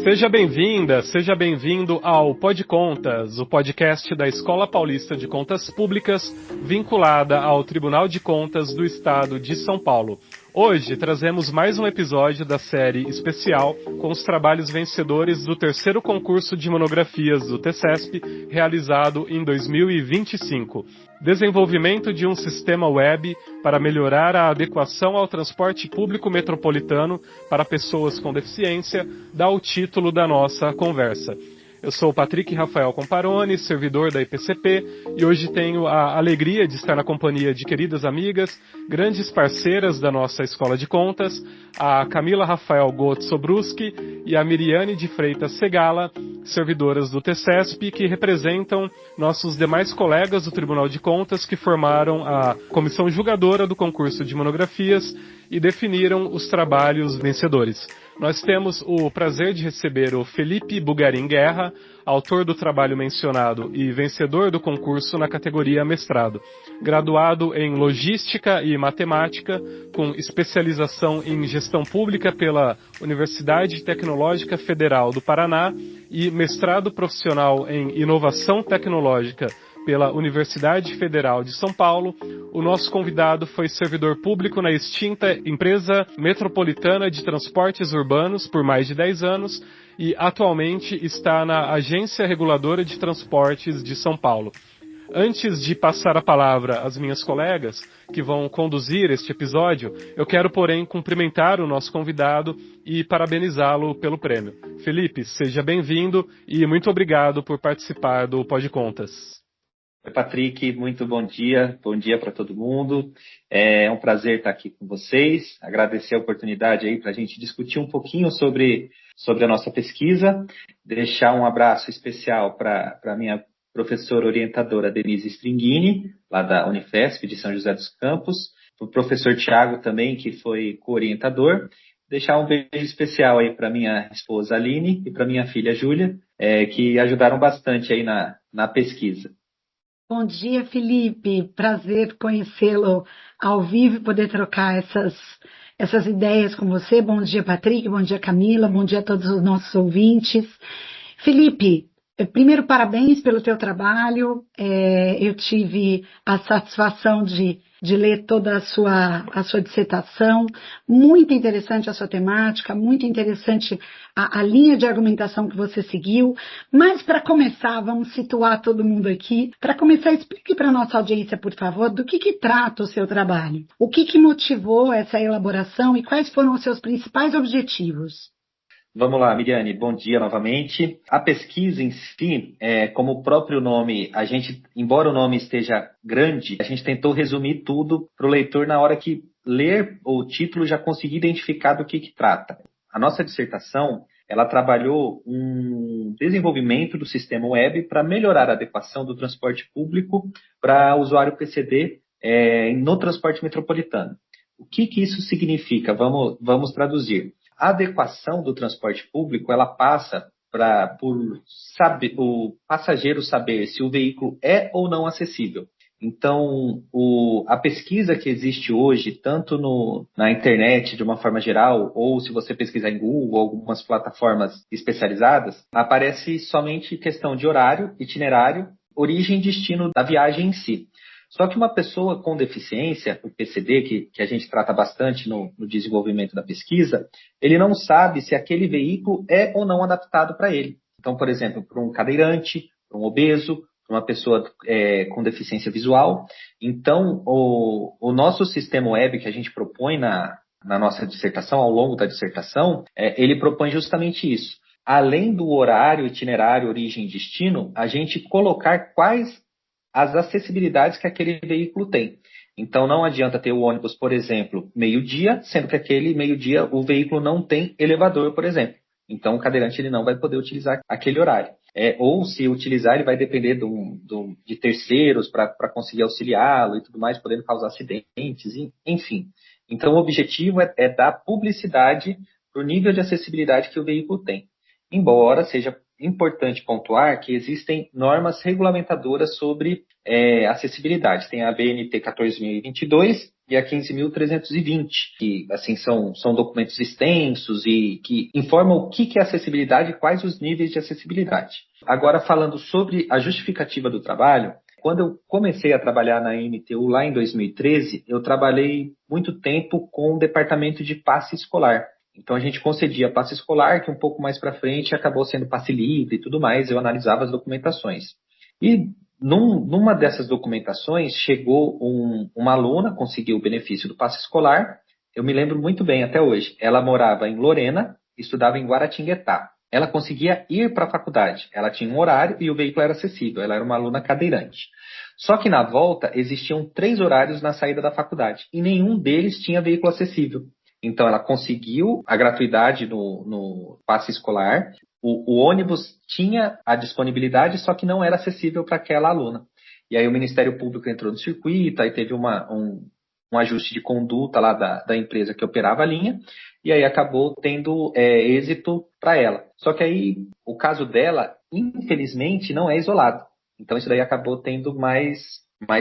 Seja bem-vinda, seja bem-vindo ao Pod Contas, o podcast da Escola Paulista de Contas Públicas, vinculada ao Tribunal de Contas do Estado de São Paulo. Hoje trazemos mais um episódio da série especial com os trabalhos vencedores do terceiro concurso de monografias do TCESP, realizado em 2025. Desenvolvimento de um sistema web para melhorar a adequação ao transporte público metropolitano para pessoas com deficiência, dá o título da nossa conversa. Eu sou o Patrick Rafael Comparoni, servidor da IPCP, e hoje tenho a alegria de estar na companhia de queridas amigas, grandes parceiras da nossa Escola de Contas, a Camila Rafael Gotsobruski e a Miriane de Freitas Segala, servidoras do TCESP, que representam nossos demais colegas do Tribunal de Contas que formaram a comissão julgadora do concurso de monografias e definiram os trabalhos vencedores. Nós temos o prazer de receber o Felipe Bugarin Guerra, autor do trabalho mencionado e vencedor do concurso na categoria mestrado. Graduado em Logística e Matemática, com especialização em Gestão Pública pela Universidade Tecnológica Federal do Paraná e mestrado profissional em Inovação Tecnológica pela Universidade Federal de São Paulo, o nosso convidado foi servidor público na extinta Empresa Metropolitana de Transportes Urbanos por mais de 10 anos e atualmente está na Agência Reguladora de Transportes de São Paulo. Antes de passar a palavra às minhas colegas, que vão conduzir este episódio, eu quero, porém, cumprimentar o nosso convidado e parabenizá-lo pelo prêmio. Felipe, seja bem-vindo e muito obrigado por participar do Pod Contas. Oi, Patrick, muito bom dia para todo mundo. É um prazer estar aqui com vocês, agradecer a oportunidade aí para a gente discutir um pouquinho sobre a nossa pesquisa, deixar um abraço especial para a minha professora orientadora Denise Stringini, lá da Unifesp de São José dos Campos, para o professor Tiago também, que foi co-orientador, deixar um beijo especial aí para minha esposa Aline e para minha filha Júlia, que ajudaram bastante aí na pesquisa. Bom dia, Felipe. Prazer conhecê-lo ao vivo e poder trocar essas ideias com você. Bom dia, Patrick. Bom dia, Camila. Bom dia a todos os nossos ouvintes. Felipe, primeiro, parabéns pelo teu trabalho. Eu tive a satisfação de ler toda a sua dissertação. Muito interessante a sua temática, muito interessante a linha de argumentação que você seguiu. Mas, para começar, vamos situar todo mundo aqui. Para começar, explique para a nossa audiência, por favor, do que trata o seu trabalho. O que motivou essa elaboração e quais foram os seus principais objetivos? Vamos lá, Miriane, bom dia novamente. A pesquisa em si, como o próprio nome, embora o nome esteja grande, a gente tentou resumir tudo para o leitor na hora que ler o título já conseguir identificar do que trata. A nossa dissertação, ela trabalhou um desenvolvimento do sistema web para melhorar a adequação do transporte público para usuário PCD no transporte metropolitano. O que isso significa? Vamos traduzir. A adequação do transporte público, ela passa por o passageiro saber se o veículo é ou não acessível. Então, a pesquisa que existe hoje, tanto na internet de uma forma geral, ou se você pesquisar em Google ou algumas plataformas especializadas, aparece somente questão de horário, itinerário, origem e destino da viagem em si. Só que uma pessoa com deficiência, o PCD, que a gente trata bastante no desenvolvimento da pesquisa, ele não sabe se aquele veículo é ou não adaptado para ele. Então, por exemplo, para um cadeirante, para um obeso, para uma pessoa com deficiência visual. Então, o nosso sistema web que a gente propõe na nossa dissertação, ao longo da dissertação, ele propõe justamente isso. Além do horário, itinerário, origem e destino, a gente colocar quais as acessibilidades que aquele veículo tem. Então, não adianta ter o ônibus, por exemplo, meio-dia, sendo que aquele meio-dia o veículo não tem elevador, por exemplo. Então, o cadeirante ele não vai poder utilizar aquele horário. Ou, se utilizar, ele vai depender de terceiros para conseguir auxiliá-lo e tudo mais, podendo causar acidentes, enfim. Então, o objetivo é dar publicidade para o nível de acessibilidade que o veículo tem. Embora seja importante pontuar que existem normas regulamentadoras sobre acessibilidade. Tem a BNT 14.022 e a 15.320, que assim são documentos extensos e que informam o que é acessibilidade e quais os níveis de acessibilidade. Agora, falando sobre a justificativa do trabalho, quando eu comecei a trabalhar na MTU lá em 2013, eu trabalhei muito tempo com o departamento de passe escolar. Então a gente concedia passe escolar, que um pouco mais para frente acabou sendo passe livre e tudo mais, eu analisava as documentações. E numa dessas documentações, chegou uma aluna, conseguiu o benefício do passe escolar. Eu me lembro muito bem até hoje. Ela morava em Lorena, estudava em Guaratinguetá. Ela conseguia ir para a faculdade. Ela tinha um horário e o veículo era acessível. Ela era uma aluna cadeirante. Só que na volta existiam 3 horários na saída da faculdade e nenhum deles tinha veículo acessível. Então ela conseguiu a gratuidade no passe escolar. O ônibus tinha a disponibilidade, só que não era acessível para aquela aluna. E aí o Ministério Público entrou no circuito, aí teve um ajuste de conduta lá da empresa que operava a linha, e aí acabou tendo êxito para ela. Só que aí o caso dela, infelizmente, não é isolado. Então isso daí acabou tendo mais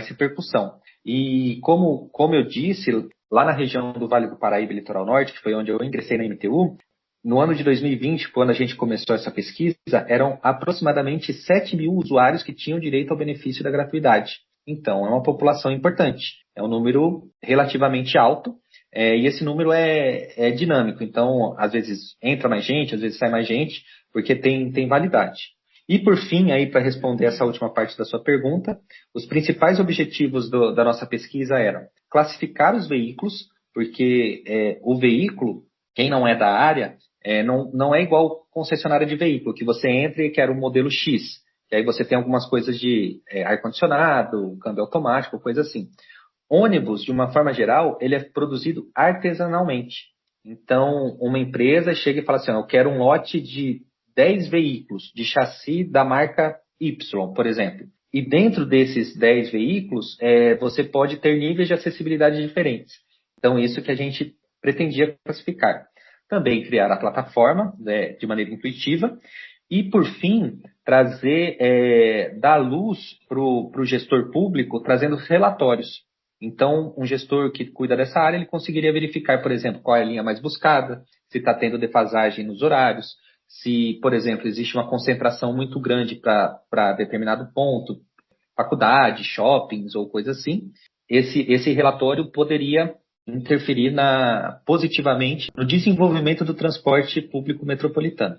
repercussão. E como eu disse, lá na região do Vale do Paraíba, Litoral Norte, que foi onde eu ingressei na MTU, no ano de 2020, quando a gente começou essa pesquisa, eram aproximadamente 7 mil usuários que tinham direito ao benefício da gratuidade. Então, é uma população importante. É um número relativamente alto, e esse número é dinâmico. Então, às vezes entra mais gente, às vezes sai mais gente, porque tem validade. E, por fim, aí para responder essa última parte da sua pergunta, os principais objetivos da nossa pesquisa eram classificar os veículos, porque o veículo, quem não é da área, não é igual concessionária de veículo, que você entra e quer um modelo X, e aí você tem algumas coisas de ar-condicionado, câmbio automático, coisa assim. Ônibus, de uma forma geral, ele é produzido artesanalmente. Então, uma empresa chega e fala assim, eu quero um lote de 10 veículos de chassi da marca Y, por exemplo. E dentro desses 10 veículos, você pode ter níveis de acessibilidade diferentes. Então, isso que a gente pretendia classificar. Também criar a plataforma de maneira intuitiva e, por fim, dar luz para o gestor público, trazendo relatórios. Então, um gestor que cuida dessa área, ele conseguiria verificar, por exemplo, qual é a linha mais buscada, se está tendo defasagem nos horários, se, por exemplo, existe uma concentração muito grande para determinado ponto, faculdade, shoppings ou coisa assim. Esse relatório poderia interferir positivamente no desenvolvimento do transporte público metropolitano.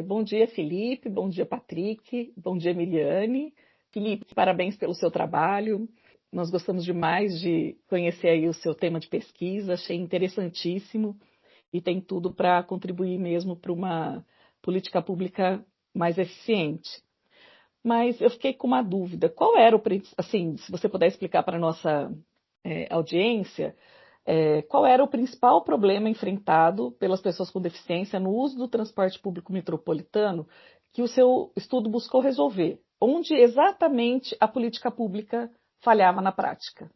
Bom dia, Felipe. Bom dia, Patrick. Bom dia, Emiliane. Felipe, parabéns pelo seu trabalho. Nós gostamos demais de conhecer aí o seu tema de pesquisa. Achei interessantíssimo e tem tudo para contribuir mesmo para uma política pública mais eficiente. Mas eu fiquei com uma dúvida. Qual era assim, se você puder explicar para a nossa audiência, qual era o principal problema enfrentado pelas pessoas com deficiência no uso do transporte público metropolitano que o seu estudo buscou resolver? Onde exatamente a política pública falhava na prática?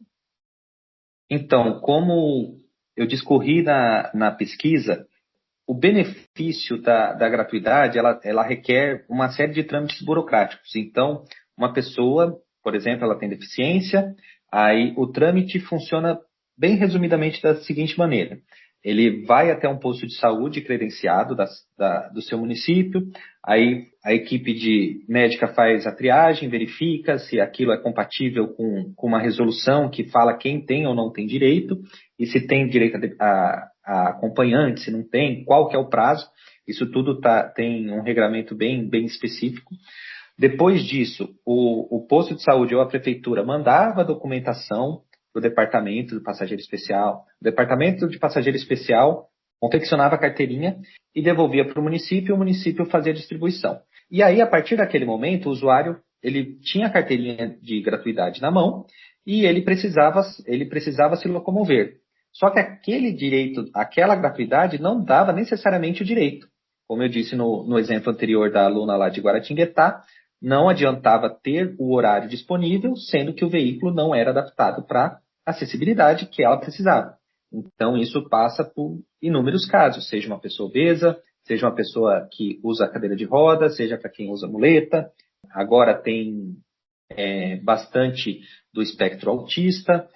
Então, como eu discorri na pesquisa, o benefício da gratuidade, ela requer uma série de trâmites burocráticos. Então, uma pessoa, por exemplo, ela tem deficiência, aí o trâmite funciona bem resumidamente da seguinte maneira. Ele vai até um posto de saúde credenciado do seu município, aí a equipe médica faz a triagem, verifica se aquilo é compatível com uma resolução que fala quem tem ou não tem direito, e se tem direito a acompanhante, se não tem, qual que é o prazo. Isso tudo tem um regramento bem específico. Depois disso, o posto de saúde ou a prefeitura mandava a documentação para o departamento do passageiro especial. O departamento de passageiro especial confeccionava a carteirinha e devolvia para o município fazia a distribuição. E aí, a partir daquele momento, o usuário ele tinha a carteirinha de gratuidade na mão e ele precisava se locomover. Só que aquele direito, aquela gratuidade não dava necessariamente o direito. Como eu disse no exemplo anterior da aluna lá de Guaratinguetá, não adiantava ter o horário disponível, sendo que o veículo não era adaptado para a acessibilidade que ela precisava. Então, isso passa por inúmeros casos, seja uma pessoa obesa, seja uma pessoa que usa cadeira de roda, seja para quem usa muleta. Agora tem bastante do espectro autista.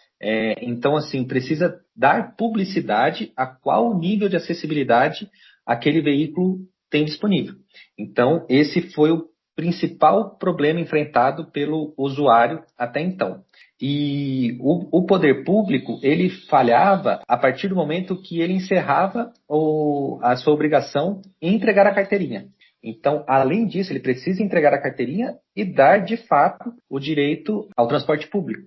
Então, assim, precisa dar publicidade a qual nível de acessibilidade aquele veículo tem disponível. Então, esse foi o principal problema enfrentado pelo usuário até então. E o poder público, ele falhava a partir do momento que ele encerrava a sua obrigação em entregar a carteirinha. Então, além disso, ele precisa entregar a carteirinha e dar, de fato, o direito ao transporte público.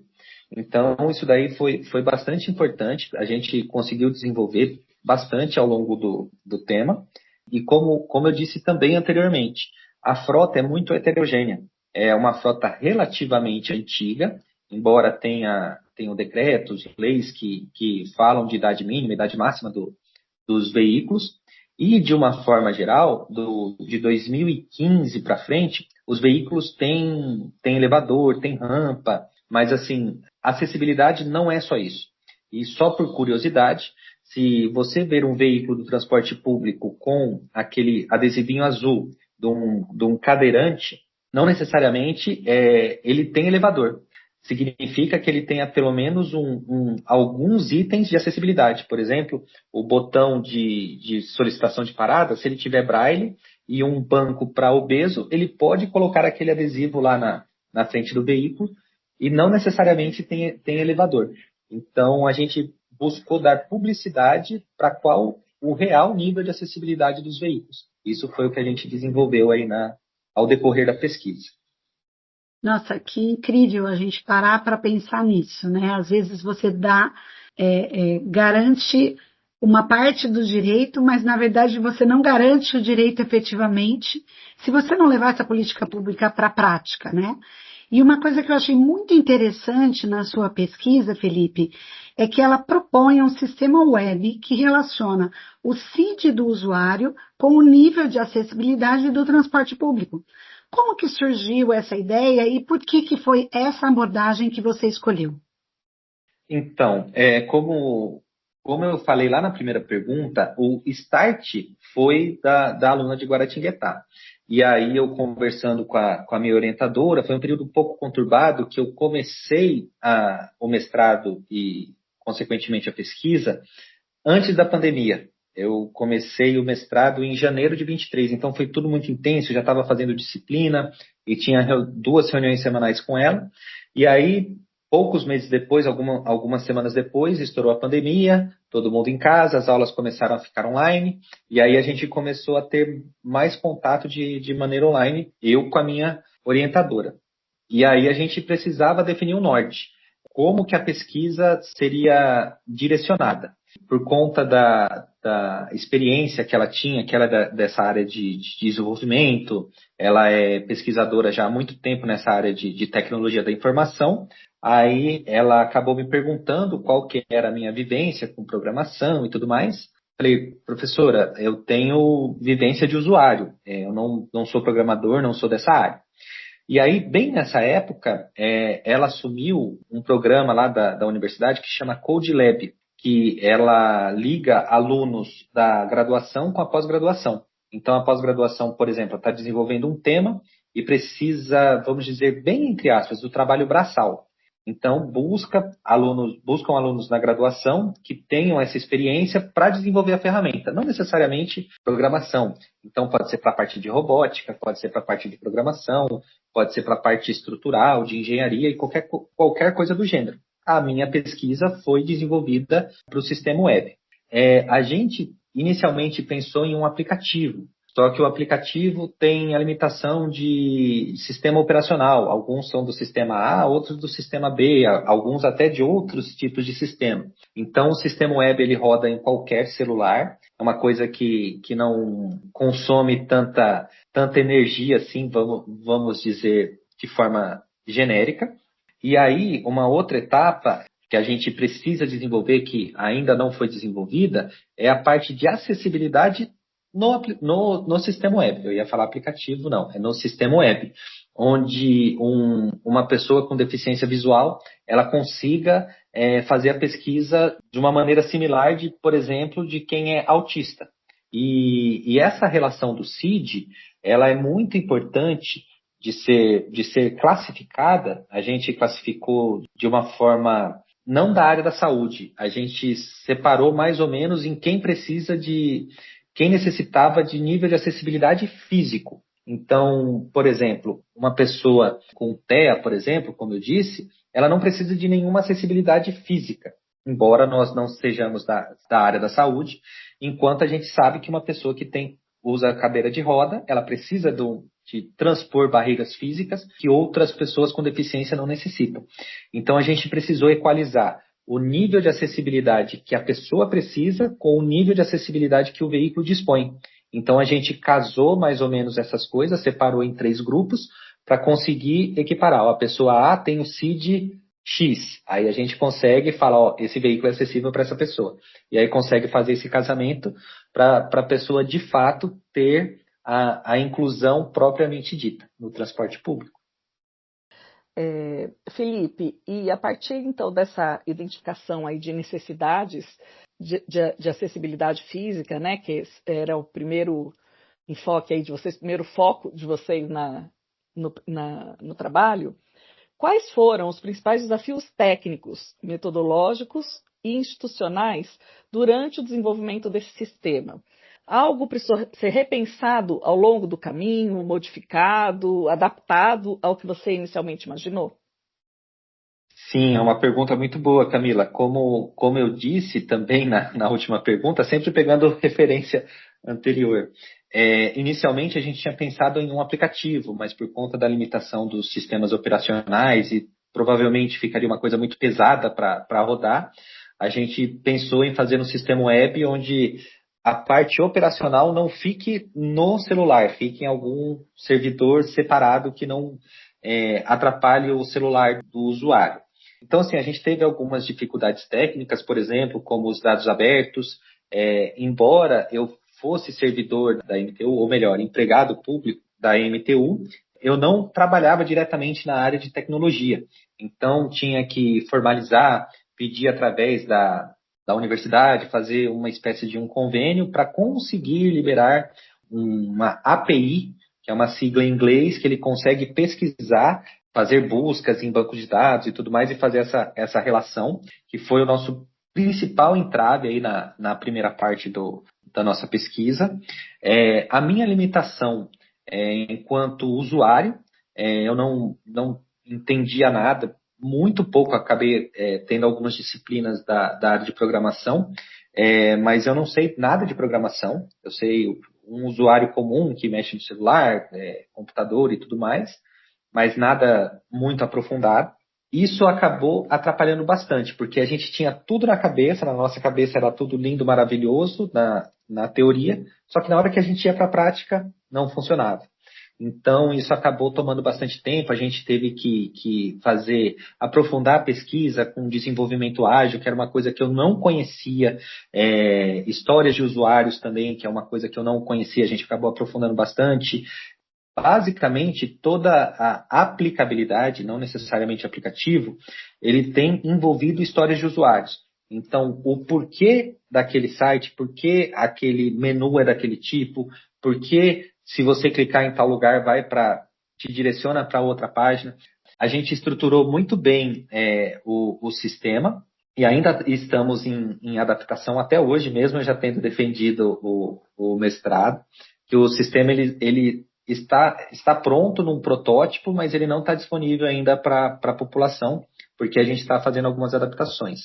Então, isso daí foi bastante importante. A gente conseguiu desenvolver bastante ao longo do tema. E como eu disse também anteriormente, a frota é muito heterogênea. É uma frota relativamente antiga, embora tenham decretos, leis que falam de idade mínima, idade máxima dos veículos. E, de uma forma geral, de 2015 para frente, os veículos têm elevador, têm rampa, mas, assim, acessibilidade não é só isso. E só por curiosidade, se você ver um veículo do transporte público com aquele adesivinho azul de um cadeirante, não necessariamente ele tem elevador. Significa que ele tenha pelo menos alguns itens de acessibilidade. Por exemplo, o botão de solicitação de parada, se ele tiver braille e um banco para obeso, ele pode colocar aquele adesivo lá na frente do veículo e não necessariamente tem elevador. Então, a gente buscou dar publicidade para qual o real nível de acessibilidade dos veículos. Isso foi o que a gente desenvolveu aí ao decorrer da pesquisa. Nossa, que incrível a gente parar para pensar nisso, né? Às vezes você garante uma parte do direito, mas na verdade você não garante o direito efetivamente se você não levar essa política pública para a prática, né? E uma coisa que eu achei muito interessante na sua pesquisa, Felipe, é que ela propõe um sistema web que relaciona o CID do usuário com o nível de acessibilidade do transporte público. Como que surgiu essa ideia e por que foi essa abordagem que você escolheu? Então, como eu falei lá na primeira pergunta, o start foi da aluna de Guaratinguetá. E aí eu conversando com a minha orientadora, foi um período um pouco conturbado que eu comecei o mestrado e, consequentemente, a pesquisa antes da pandemia. Eu comecei o mestrado em janeiro de 23, então foi tudo muito intenso, já estava fazendo disciplina e tinha 2 reuniões semanais com ela. E aí, poucos meses depois, algumas semanas depois, estourou a pandemia, todo mundo em casa, as aulas começaram a ficar online, e aí a gente começou a ter mais contato de maneira online, eu com a minha orientadora. E aí a gente precisava definir um norte. Como que a pesquisa seria direcionada? Por conta da experiência que ela tinha, que ela é dessa área de desenvolvimento, ela é pesquisadora já há muito tempo nessa área de tecnologia da informação, aí ela acabou me perguntando qual que era a minha vivência com programação e tudo mais. Falei, professora, eu tenho vivência de usuário, eu não sou programador, não sou dessa área. E aí, bem nessa época, ela assumiu um programa lá da universidade que chama Code Lab, que ela liga alunos da graduação com a pós-graduação. Então, a pós-graduação, por exemplo, está desenvolvendo um tema e precisa, vamos dizer, bem entre aspas, do trabalho braçal. Então, buscam alunos na graduação que tenham essa experiência para desenvolver a ferramenta, não necessariamente programação. Então, pode ser para a parte de robótica, pode ser para a parte de programação, pode ser para a parte estrutural, de engenharia e qualquer coisa do gênero. A minha pesquisa foi desenvolvida para o sistema web. A gente inicialmente pensou em um aplicativo, só que o aplicativo tem a limitação de sistema operacional. Alguns são do sistema A, outros do sistema B, alguns até de outros tipos de sistema. Então, o sistema web ele roda em qualquer celular. É uma coisa que não consome tanta energia, assim, vamos dizer, de forma genérica. E aí, uma outra etapa que a gente precisa desenvolver, que ainda não foi desenvolvida, é a parte de acessibilidade no sistema web. Eu ia falar aplicativo, não, é no sistema web, onde uma pessoa com deficiência visual, ela consiga fazer a pesquisa de uma maneira similar de, por exemplo, de quem é autista. E essa relação do CID, ela é muito importante de ser classificada. A gente classificou de uma forma não da área da saúde. A gente separou mais ou menos em quem quem necessitava de nível de acessibilidade físico. Então, por exemplo, uma pessoa com TEA, por exemplo, como eu disse, ela não precisa de nenhuma acessibilidade física, embora nós não sejamos da área da saúde, enquanto a gente sabe que uma pessoa que usa cadeira de roda, ela precisa de transpor barreiras físicas que outras pessoas com deficiência não necessitam. Então, a gente precisou equalizar o nível de acessibilidade que a pessoa precisa com o nível de acessibilidade que o veículo dispõe. Então, a gente casou mais ou menos essas coisas, separou em 3 grupos para conseguir equiparar. Ó, a pessoa A tem o CID X, aí a gente consegue falar, ó, esse veículo é acessível para essa pessoa. E aí consegue fazer esse casamento para a pessoa, de fato, ter a inclusão propriamente dita no transporte público. Felipe, e a partir então dessa identificação aí de necessidades de acessibilidade física, né, que era o primeiro enfoque aí de vocês, primeiro foco de vocês no trabalho, quais foram os principais desafios técnicos, metodológicos e institucionais durante o desenvolvimento desse sistema? Algo precisou ser repensado ao longo do caminho, modificado, adaptado ao que você inicialmente imaginou? Sim, é uma pergunta muito boa, Camila. Como eu disse também na última pergunta, sempre pegando referência anterior. Inicialmente, a gente tinha pensado em um aplicativo, mas por conta da limitação dos sistemas operacionais e provavelmente ficaria uma coisa muito pesada para rodar, a gente pensou em fazer um sistema web onde a parte operacional não fique no celular, fique em algum servidor separado que não atrapalhe o celular do usuário. Então, assim, a gente teve algumas dificuldades técnicas, por exemplo, como os dados abertos. Embora eu fosse servidor da MTU, ou melhor, empregado público da MTU, eu não trabalhava diretamente na área de tecnologia. Então, tinha que formalizar, pedir através da universidade, fazer uma espécie de um convênio para conseguir liberar uma API, que é uma sigla em inglês, que ele consegue pesquisar, fazer buscas em bancos de dados e tudo mais, e fazer essa relação, que foi o nosso principal entrave aí na primeira parte da nossa pesquisa. A minha limitação enquanto usuário, eu não entendia nada, muito pouco, acabei tendo algumas disciplinas da área de programação, mas eu não sei nada de programação. Eu sei um usuário comum que mexe no celular, computador e tudo mais, mas nada muito aprofundado. Isso acabou atrapalhando bastante, porque a gente tinha tudo na nossa cabeça era tudo lindo, maravilhoso na teoria, só que na hora que a gente ia para a prática, não funcionava. Então, isso acabou tomando bastante tempo, a gente teve que aprofundar a pesquisa com desenvolvimento ágil, que era uma coisa que eu não conhecia, histórias de usuários também, que é uma coisa que eu não conhecia, a gente acabou aprofundando bastante. Basicamente, toda a aplicabilidade, não necessariamente aplicativo, ele tem envolvido histórias de usuários. Então, o porquê daquele site, porquê aquele menu é daquele tipo, porquê se você clicar em tal lugar te direciona para outra página. A gente estruturou muito bem o sistema e ainda estamos em adaptação até hoje, mesmo eu já tendo defendido o mestrado, que o sistema ele está pronto num protótipo, mas ele não está disponível ainda para a população, porque a gente está fazendo algumas adaptações.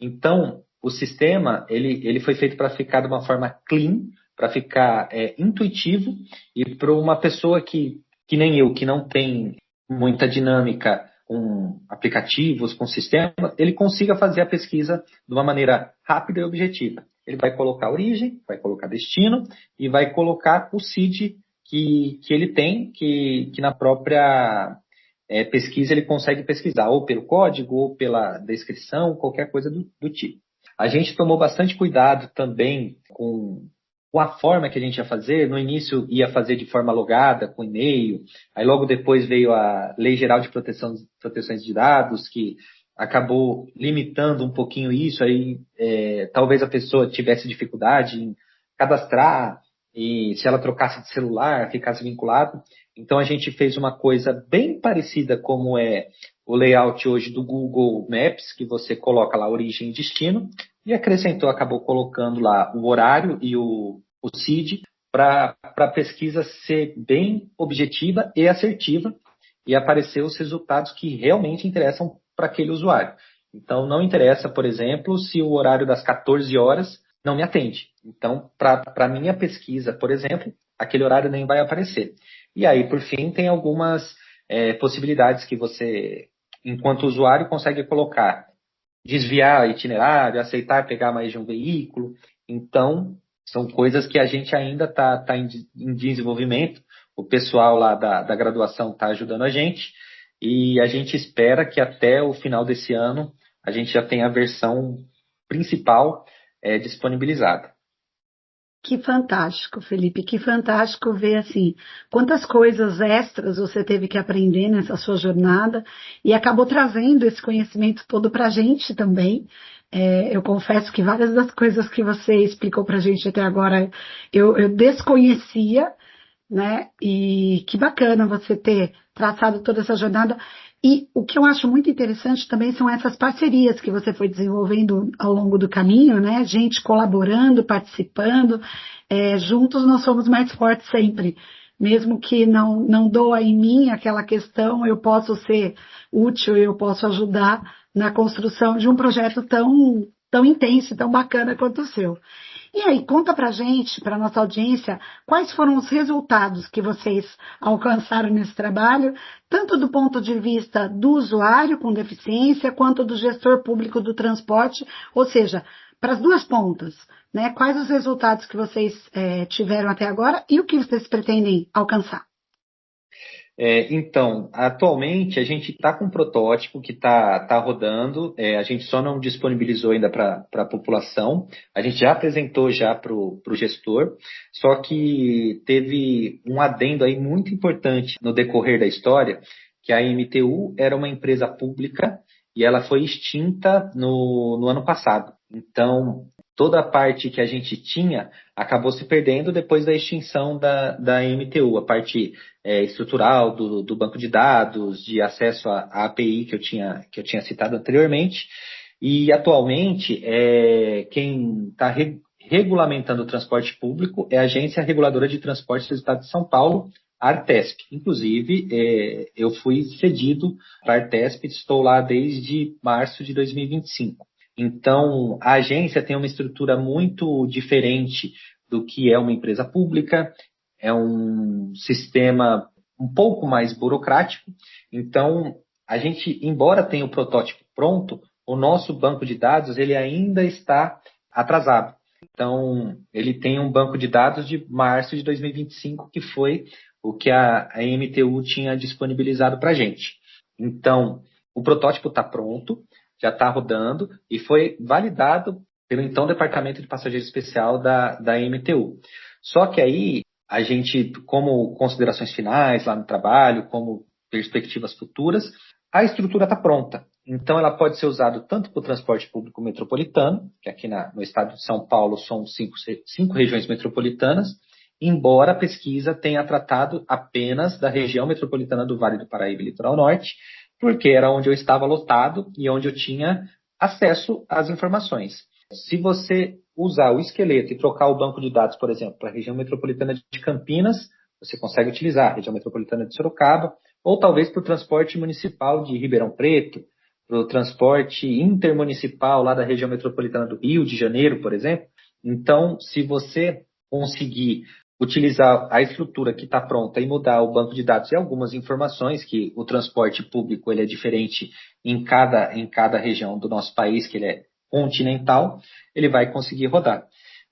Então, o sistema ele foi feito para ficar de uma forma clean, para ficar intuitivo, e para uma pessoa que nem eu, que não tem muita dinâmica com aplicativos, com sistemas, ele consiga fazer a pesquisa de uma maneira rápida e objetiva. Ele vai colocar a origem, vai colocar destino e vai colocar o CID que ele tem, que na própria pesquisa ele consegue pesquisar, ou pelo código, ou pela descrição, qualquer coisa do tipo. A gente tomou bastante cuidado também com a forma que a gente ia fazer. No início ia fazer de forma logada, com e-mail, aí logo depois veio a Lei Geral de Proteções de Dados, que acabou limitando um pouquinho isso, aí talvez a pessoa tivesse dificuldade em cadastrar, e se ela trocasse de celular, ficasse vinculado. Então a gente fez uma coisa bem parecida como é o layout hoje do Google Maps, que você coloca lá origem e destino, e acabou colocando lá o horário e o CID para a pesquisa ser bem objetiva e assertiva e aparecer os resultados que realmente interessam para aquele usuário. Então, não interessa, por exemplo, se o horário das 14 horas não me atende. Então, para a minha pesquisa, por exemplo, aquele horário nem vai aparecer. E aí, por fim, tem algumas possibilidades que você, enquanto usuário, consegue colocar. Desviar itinerário, aceitar pegar mais de um veículo. Então, são coisas que a gente ainda está em desenvolvimento. O pessoal lá da graduação está ajudando a gente. E a gente espera que até o final desse ano a gente já tenha a versão principal disponibilizada. Que fantástico, Felipe, que fantástico ver assim, quantas coisas extras você teve que aprender nessa sua jornada e acabou trazendo esse conhecimento todo para a gente também. Eu confesso que várias das coisas que você explicou para a gente até agora eu desconhecia, né? E que bacana você ter traçado toda essa jornada. E o que eu acho muito interessante também são essas parcerias que você foi desenvolvendo ao longo do caminho, né? Gente colaborando, participando. Juntos nós somos mais fortes sempre. Mesmo que não doa em mim aquela questão, eu posso ser útil, eu posso ajudar na construção de um projeto tão intenso, tão bacana quanto o seu. E aí, conta pra gente, pra nossa audiência, quais foram os resultados que vocês alcançaram nesse trabalho, tanto do ponto de vista do usuário com deficiência, quanto do gestor público do transporte, ou seja, para as duas pontas, né? Quais os resultados que vocês tiveram até agora e o que vocês pretendem alcançar? Então, atualmente a gente está com um protótipo que está rodando, a gente só não disponibilizou ainda para a população, a gente já apresentou já para o gestor, só que teve um adendo aí muito importante no decorrer da história, que a MTU era uma empresa pública e ela foi extinta no ano passado. Então, toda a parte que a gente tinha acabou se perdendo depois da extinção da MTU, a parte estrutural do banco de dados, de acesso à API que eu tinha citado anteriormente. E atualmente, quem está regulamentando o transporte público é a Agência Reguladora de Transportes do Estado de São Paulo, a Artesp. Inclusive, eu fui cedido para a Artesp, estou lá desde março de 2025. Então, a agência tem uma estrutura muito diferente do que é uma empresa pública, é um sistema um pouco mais burocrático. Então, a gente, embora tenha o protótipo pronto, o nosso banco de dados ele ainda está atrasado. Então, ele tem um banco de dados de março de 2025, que foi o que a MTU tinha disponibilizado para a gente. Então, o protótipo está pronto, já está rodando e foi validado pelo então Departamento de Passageiro Especial da MTU. Só que aí, a gente, como considerações finais lá no trabalho, como perspectivas futuras, a estrutura está pronta. Então, ela pode ser usada tanto para o transporte público metropolitano, que aqui no estado de São Paulo são cinco regiões metropolitanas, embora a pesquisa tenha tratado apenas da região metropolitana do Vale do Paraíba e Litoral Norte, porque era onde eu estava lotado e onde eu tinha acesso às informações. Se você usar o esqueleto e trocar o banco de dados, por exemplo, para a região metropolitana de Campinas, você consegue utilizar a região metropolitana de Sorocaba, ou talvez para o transporte municipal de Ribeirão Preto, para o transporte intermunicipal lá da região metropolitana do Rio de Janeiro, por exemplo. Então, se você conseguir utilizar a estrutura que está pronta e mudar o banco de dados e algumas informações, que o transporte público ele é diferente em cada região do nosso país, que ele é continental, ele vai conseguir rodar.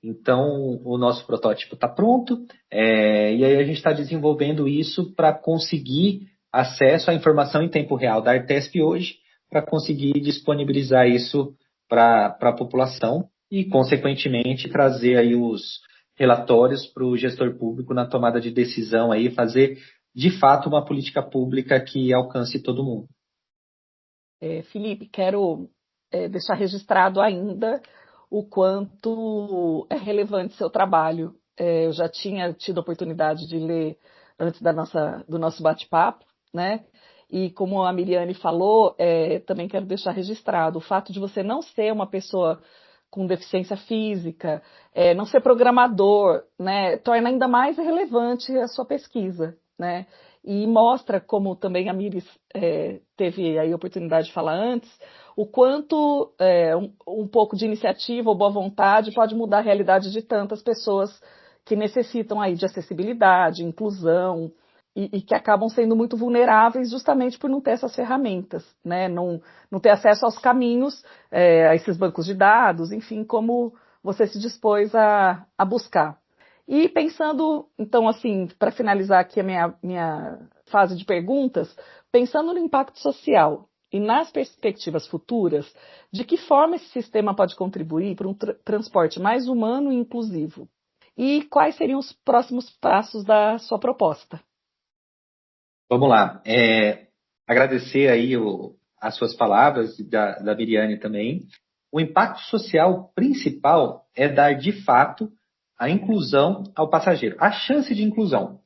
Então, o nosso protótipo está pronto, e aí a gente está desenvolvendo isso para conseguir acesso à informação em tempo real da Artesp hoje, para conseguir disponibilizar isso para a população e, consequentemente, trazer aí os relatórios para o gestor público na tomada de decisão, aí, fazer de fato uma política pública que alcance todo mundo. Felipe, quero deixar registrado ainda o quanto é relevante seu trabalho. Eu já tinha tido a oportunidade de ler antes do nosso bate-papo, né? E como a Miriane falou, também quero deixar registrado o fato de você não ser uma pessoa com deficiência física, não ser programador, né, torna ainda mais relevante a sua pesquisa, né? E mostra, como também a Miris teve aí a oportunidade de falar antes, o quanto um pouco de iniciativa ou boa vontade pode mudar a realidade de tantas pessoas que necessitam aí de acessibilidade, inclusão, e que acabam sendo muito vulneráveis justamente por não ter essas ferramentas, né? Não ter acesso aos caminhos, a esses bancos de dados, enfim, como você se dispôs a buscar. E pensando, então, assim, para finalizar aqui a minha fase de perguntas, pensando no impacto social e nas perspectivas futuras, de que forma esse sistema pode contribuir para um transporte mais humano e inclusivo? E quais seriam os próximos passos da sua proposta? Vamos lá. Agradecer aí as suas palavras, da Miriane também. O impacto social principal é dar, de fato, a inclusão ao passageiro, a chance de inclusão.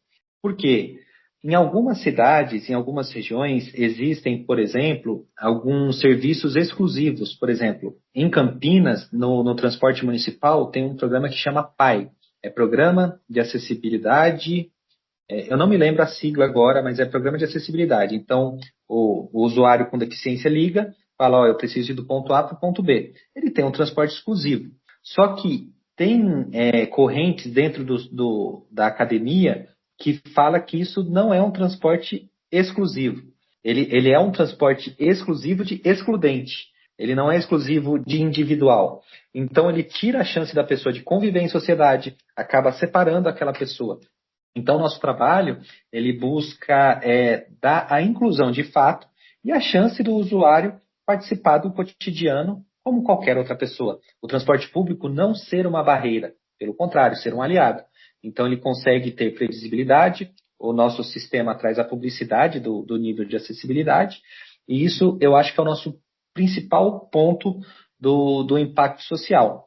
Por quê? Em algumas cidades, em algumas regiões, existem, por exemplo, alguns serviços exclusivos. Por exemplo, em Campinas, no transporte municipal, tem um programa que chama PAI. É Programa de Acessibilidade. Eu não me lembro a sigla agora, mas é Programa de Acessibilidade. Então, o usuário com deficiência liga, fala, eu preciso ir do ponto A para o ponto B. Ele tem um transporte exclusivo. Só que tem correntes dentro da academia que fala que isso não é um transporte exclusivo. Ele é um transporte exclusivo de excludente. Ele não é exclusivo de individual. Então, ele tira a chance da pessoa de conviver em sociedade, acaba separando aquela pessoa. Então, nosso trabalho, ele busca dar a inclusão de fato e a chance do usuário participar do cotidiano como qualquer outra pessoa. O transporte público não ser uma barreira, pelo contrário, ser um aliado. Então, ele consegue ter previsibilidade, o nosso sistema traz a publicidade do nível de acessibilidade, e isso eu acho que é o nosso principal ponto do impacto social.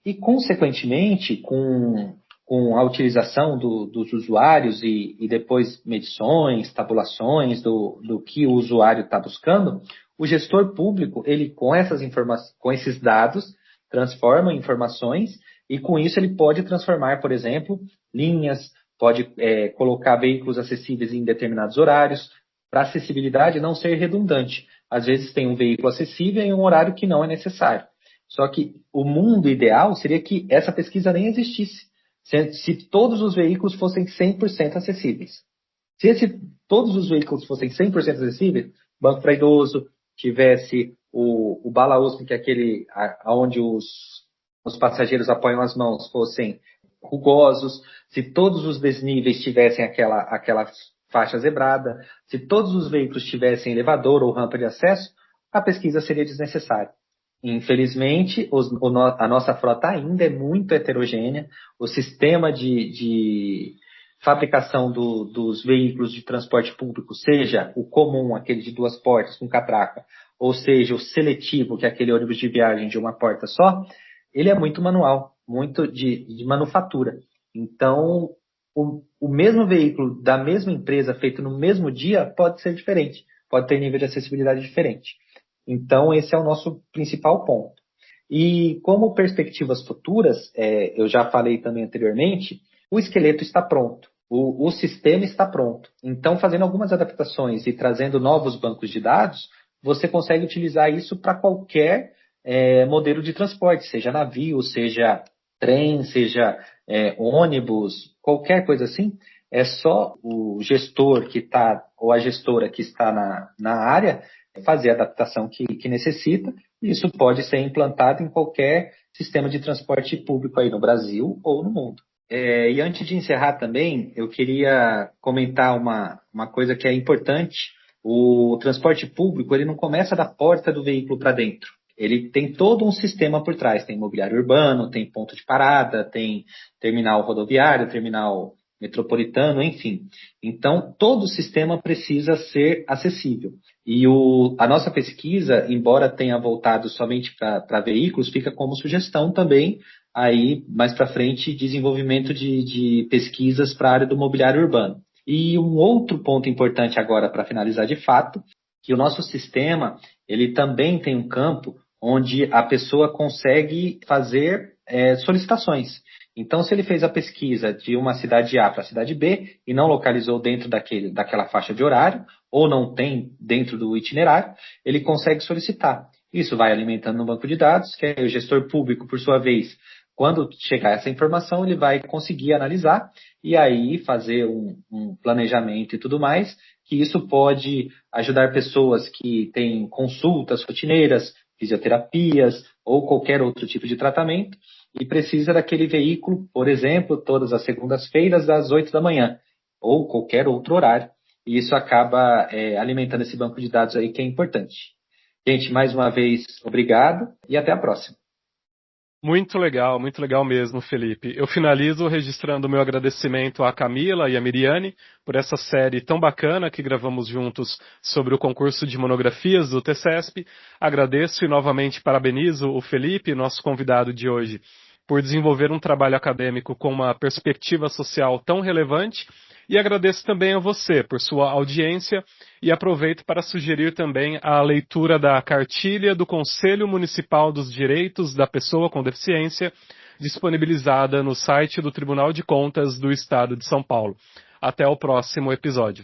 E, consequentemente, com a utilização dos usuários e depois medições, tabulações do que o usuário está buscando, o gestor público, ele com esses dados, transforma em informações e com isso ele pode transformar, por exemplo, linhas, pode colocar veículos acessíveis em determinados horários, para a acessibilidade não ser redundante. Às vezes tem um veículo acessível em um horário que não é necessário. Só que o mundo ideal seria que essa pesquisa nem existisse. Se todos os veículos fossem 100% acessíveis. Se todos os veículos fossem 100% acessíveis, banco para idoso, tivesse o bala USP, que é aquele onde os passageiros apoiam as mãos, fossem rugosos, se todos os desníveis tivessem aquela faixa zebrada, se todos os veículos tivessem elevador ou rampa de acesso, a pesquisa seria desnecessária. Infelizmente, a nossa frota ainda é muito heterogênea. O sistema de fabricação dos veículos de transporte público, seja o comum, aquele de 2 portas com catraca, ou seja o seletivo, que é aquele ônibus de viagem de uma porta só, ele é muito manual, muito de manufatura. Então, o mesmo veículo da mesma empresa feito no mesmo dia pode ser diferente, pode ter nível de acessibilidade diferente. Então, esse é o nosso principal ponto. E como perspectivas futuras, eu já falei também anteriormente, o esqueleto está pronto, o sistema está pronto. Então, fazendo algumas adaptações e trazendo novos bancos de dados, você consegue utilizar isso para qualquer modelo de transporte, seja navio, seja trem, seja ônibus, qualquer coisa assim. É só o gestor que está, ou a gestora que está na área, fazer a adaptação que necessita, e isso pode ser implantado em qualquer sistema de transporte público aí no Brasil ou no mundo. E antes de encerrar também, eu queria comentar uma coisa que é importante. O transporte público, ele não começa da porta do veículo para dentro. Ele tem todo um sistema por trás. Tem mobiliário urbano, tem ponto de parada, tem terminal rodoviário, terminal metropolitano, enfim. Então, todo o sistema precisa ser acessível. E a nossa pesquisa, embora tenha voltado somente para veículos, fica como sugestão também, aí mais para frente, desenvolvimento de pesquisas para a área do mobiliário urbano. E um outro ponto importante agora para finalizar de fato, que o nosso sistema ele também tem um campo onde a pessoa consegue fazer solicitações. Então, se ele fez a pesquisa de uma cidade A para a cidade B e não localizou dentro daquela faixa de horário, ou não tem dentro do itinerário, ele consegue solicitar. Isso vai alimentando no banco de dados, que o gestor público, por sua vez, quando chegar essa informação, ele vai conseguir analisar e aí fazer um planejamento e tudo mais, que isso pode ajudar pessoas que têm consultas rotineiras, fisioterapias ou qualquer outro tipo de tratamento e precisa daquele veículo, por exemplo, todas as segundas-feiras às 8 da manhã ou qualquer outro horário. E isso acaba alimentando esse banco de dados aí que é importante. Gente, mais uma vez, obrigado e até a próxima. Muito legal mesmo, Felipe. Eu finalizo registrando o meu agradecimento à Camila e à Miriane por essa série tão bacana que gravamos juntos sobre o concurso de monografias do TCESP. Agradeço e novamente parabenizo o Felipe, nosso convidado de hoje, por desenvolver um trabalho acadêmico com uma perspectiva social tão relevante. E agradeço também a você por sua audiência e aproveito para sugerir também a leitura da cartilha do Conselho Municipal dos Direitos da Pessoa com Deficiência, disponibilizada no site do Tribunal de Contas do Estado de São Paulo. Até o próximo episódio.